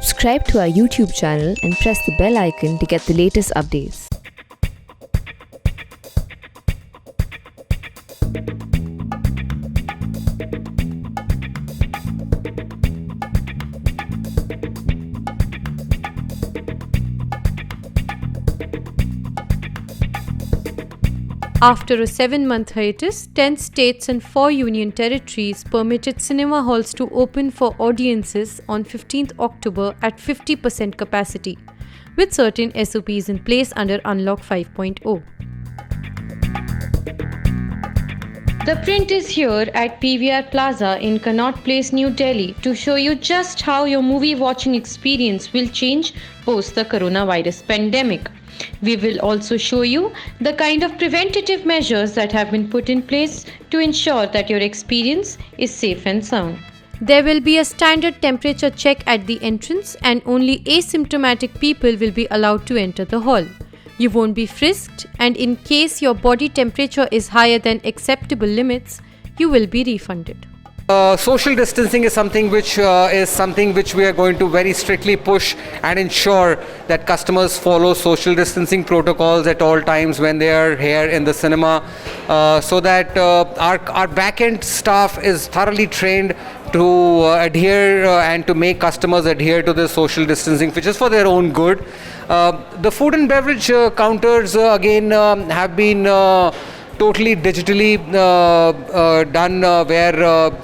Subscribe to our YouTube channel and press the bell icon to get the latest updates. After a 7-month hiatus, 10 states and 4 union territories permitted cinema halls to open for audiences on 15th October at 50% capacity, with certain SOPs in place under Unlock 5.0. The print is here at PVR Plaza in Connaught Place, New Delhi to show you just how your movie watching experience will change post the coronavirus pandemic. We will also show you the kind of preventative measures that have been put in place to ensure that your experience is safe and sound. There will be a standard temperature check at the entrance and only asymptomatic people will be allowed to enter the hall. You won't be frisked, and in case your body temperature is higher than acceptable limits, you will be refunded. Social distancing is something which we are going to very strictly push and ensure that customers follow social distancing protocols at all times when they are here in the cinema, so that our back-end staff is thoroughly trained to adhere and to make customers adhere to the social distancing, which is for their own good. The food and beverage counters again have been totally digitally done, where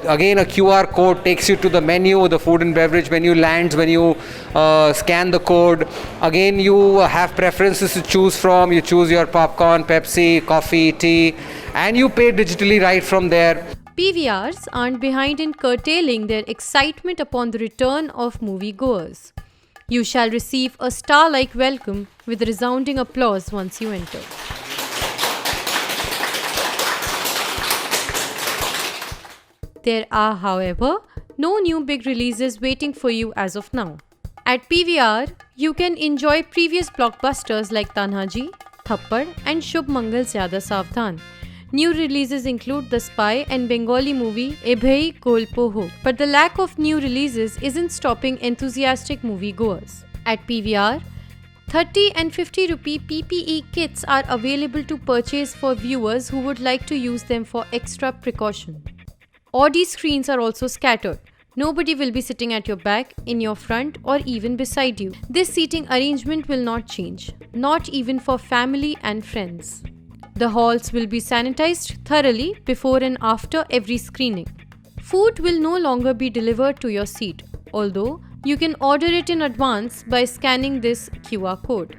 again a QR code takes you to the menu, the food and beverage menu lands when you scan the code. Again, you have preferences to choose from. You choose your popcorn, Pepsi, coffee, tea, and you pay digitally right from there. PVRs aren't behind in curtailing their excitement upon the return of moviegoers. You shall receive a star-like welcome with resounding applause once you enter. There are, however, no new big releases waiting for you as of now. At PVR, you can enjoy previous blockbusters like Tanhaji, Thappad and Shubh Mangal Zyada Savdhan. New releases include The Spy and Bengali movie Ebhei Golpo Ho. But the lack of new releases isn't stopping enthusiastic moviegoers. At PVR, 30 and 50 rupee PPE kits are available to purchase for viewers who would like to use them for extra precaution. Audi screens are also scattered. Nobody will be sitting at your back, in your front, or even beside you. This seating arrangement will not change, not even for family and friends. The halls will be sanitized thoroughly before and after every screening. Food will no longer be delivered to your seat, although you can order it in advance by scanning this QR code.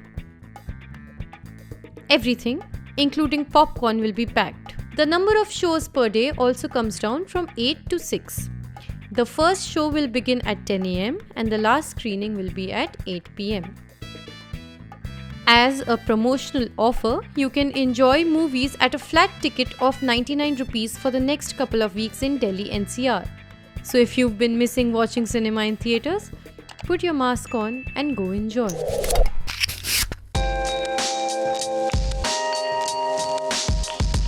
Everything, including popcorn, will be packed. The number of shows per day also comes down from 8 to 6. The first show will begin at 10 am and the last screening will be at 8 pm. As a promotional offer, you can enjoy movies at a flat ticket of 99 rupees for the next couple of weeks in Delhi NCR. So if you've been missing watching cinema in theatres, put your mask on and go enjoy.